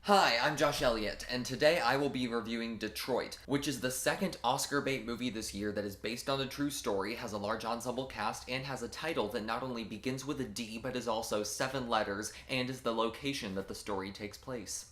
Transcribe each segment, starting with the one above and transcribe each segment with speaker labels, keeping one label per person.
Speaker 1: Hi, I'm Josh Elliott, and today I will be reviewing Detroit, which is the second Oscar bait movie this year that is based on a true story, has a large ensemble cast, and has a title that not only begins with a D but is also 7 letters and is the location that the story takes place.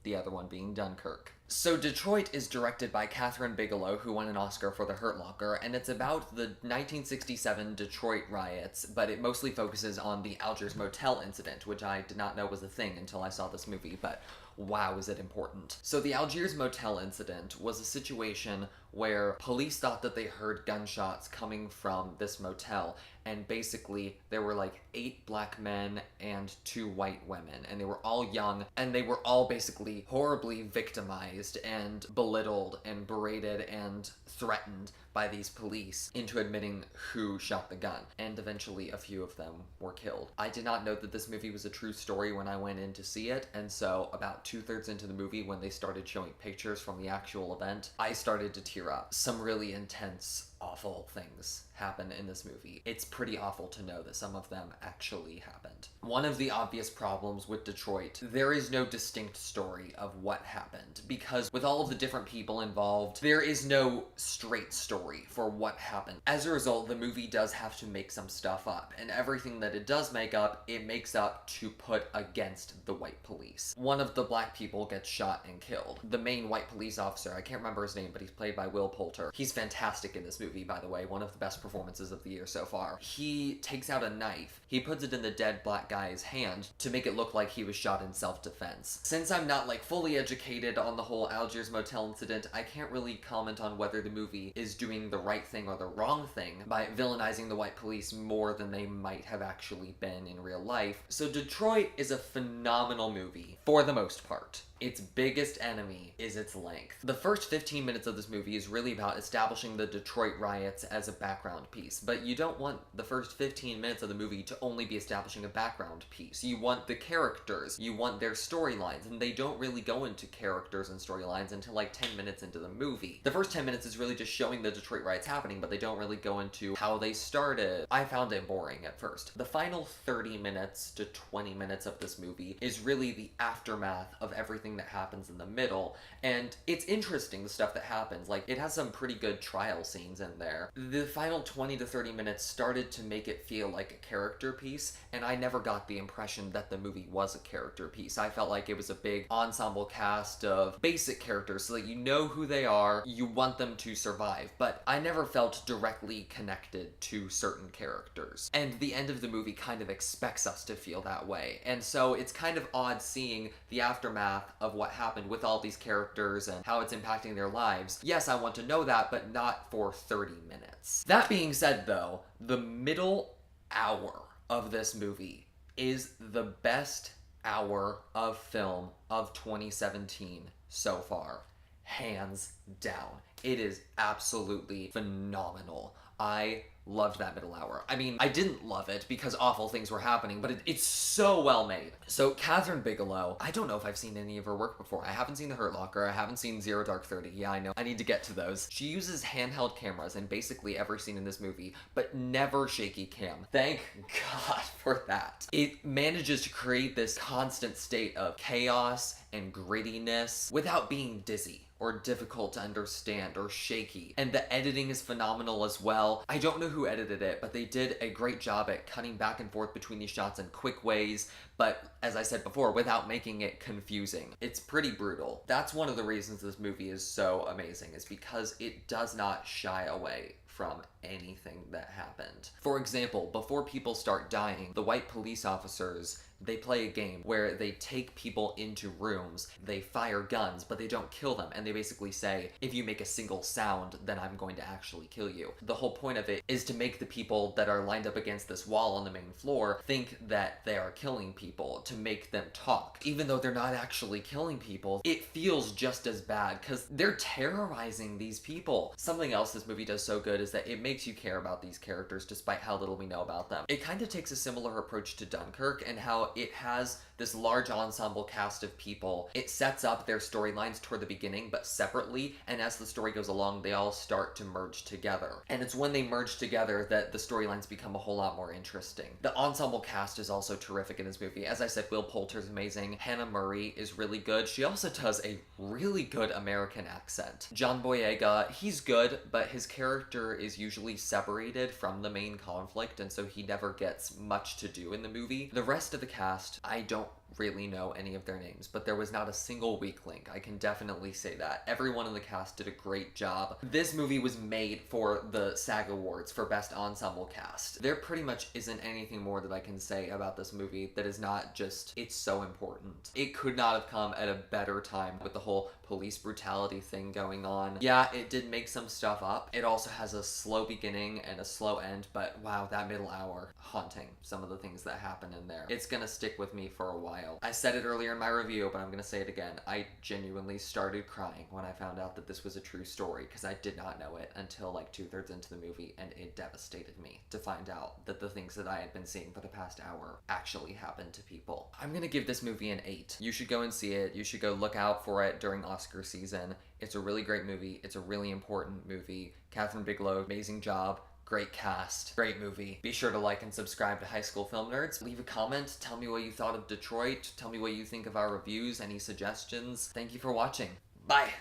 Speaker 1: The other one being Dunkirk. So Detroit is directed by Kathryn Bigelow, who won an Oscar for The Hurt Locker, and it's about the 1967 Detroit riots, but it mostly focuses on the Algiers Motel incident, which I did not know was a thing until I saw this movie, but wow, is it important. So the Algiers Motel incident was a situation where police thought that they heard gunshots coming from this motel, and basically there were like 8 black men and 2 white women, and they were all young, and they were all basically horribly victimized and belittled and berated and threatened by these police into admitting who shot the gun, and eventually a few of them were killed. I did not know that this movie was a true story when I went in to see it, and so about 2/3 into the movie, when they started showing pictures from the actual event, I started to tear up. Some really intense, awful things happen in this movie. It's pretty awful to know that some of them actually happened. One of the obvious problems with Detroit, there is no distinct story of what happened, because with all of the different people involved, there is no straight story for what happened. As a result, the movie does have to make some stuff up, and everything that it does make up, it makes up to put against the white police. One of the black people gets shot and killed. The main white police officer, I can't remember his name, but he's played by Will Poulter. He's fantastic in this movie, by the way, one of the best performances of the year so far. He takes out a knife, he puts it in the dead black guy's hand to make it look like he was shot in self-defense. Since I'm not like fully educated on the whole Algiers Motel incident, I can't really comment on whether the movie is doing the right thing or the wrong thing by villainizing the white police more than they might have actually been in real life. So Detroit is a phenomenal movie, for the most part. Its biggest enemy is its length. The first 15 minutes of this movie is really about establishing the Detroit riots as a background piece, but you don't want the first 15 minutes of the movie to only be establishing a background piece. You want the characters, you want their storylines, and they don't really go into characters and storylines until like 10 minutes into the movie. The first 10 minutes is really just showing the Detroit riots happening, but they don't really go into how they started. I found it boring at first. The final 30 minutes to 20 minutes of this movie is really the aftermath of everything that happens in the middle, and it's interesting, the stuff that happens. Like, it has some pretty good trial scenes in there. The final 20 to 30 minutes started to make it feel like a character piece, and I never got the impression that the movie was a character piece. I felt like it was a big ensemble cast of basic characters so that you know who they are, you want them to survive, but I never felt directly connected to certain characters. And the end of the movie kind of expects us to feel that way, and so it's kind of odd seeing the aftermath of what happened with all these characters and how it's impacting their lives. Yes, I want to know that, but not for 30 minutes. That being said, though, the middle hour of this movie is the best hour of film of 2017 so far. Hands down. It is absolutely phenomenal. I loved that middle hour. I mean, I didn't love it because awful things were happening, but it's so well made. So Kathryn Bigelow, I don't know if I've seen any of her work before. I haven't seen The Hurt Locker, I haven't seen Zero Dark 30. Yeah, I know. I need to get to those. She uses handheld cameras in basically every scene in this movie, but never shaky cam. Thank God for that. It manages to create this constant state of chaos and grittiness without being dizzy or difficult to understand or shaky. And the editing is phenomenal as well. I don't know who edited it, but they did a great job at cutting back and forth between these shots in quick ways, but as I said before, without making it confusing. It's pretty brutal. That's one of the reasons this movie is so amazing, is because it does not shy away from anything that happened. For example, before people start dying, the white police officers, they play a game where they take people into rooms, they fire guns, but they don't kill them, and they basically say, if you make a single sound, then I'm going to actually kill you. The whole point of it is to make the people that are lined up against this wall on the main floor think that they are killing people, to make them talk. Even though they're not actually killing people, it feels just as bad, because they're terrorizing these people. Something else this movie does so good is that it makes you care about these characters despite how little we know about them. It kind of takes a similar approach to Dunkirk and how it has this large ensemble cast of people. It sets up their storylines toward the beginning, but separately, and as the story goes along, they all start to merge together. And it's when they merge together that the storylines become a whole lot more interesting. The ensemble cast is also terrific in this movie. As I said, Will Poulter's amazing. Hannah Murray is really good. She also does a really good American accent. John Boyega, he's good, but his character is usually separated from the main conflict, and so he never gets much to do in the movie. The rest of the cast, I don't really know any of their names, but there was not a single weak link. I can definitely say that. Everyone in the cast did a great job. This movie was made for the SAG Awards for Best Ensemble Cast. There pretty much isn't anything more that I can say about this movie that is not just, it's so important. It could not have come at a better time with the whole police brutality thing going on. Yeah, it did make some stuff up. It also has a slow beginning and a slow end, but wow, that middle hour, haunting. Some of the things that happen in there. It's gonna stick with me for a while. I said it earlier in my review, but I'm gonna say it again. I genuinely started crying when I found out that this was a true story, because I did not know it until like 2/3 into the movie, and it devastated me to find out that the things that I had been seeing for the past hour actually happened to people. I'm gonna give this movie an 8. You should go and see it. You should go look out for it during Oscar season. It's a really great movie. It's a really important movie. Catherine Bigelow, amazing job. Great cast, great movie. Be sure to like and subscribe to High School Film Nerds. Leave a comment, tell me what you thought of Detroit, tell me what you think of our reviews, any suggestions. Thank you for watching. Bye!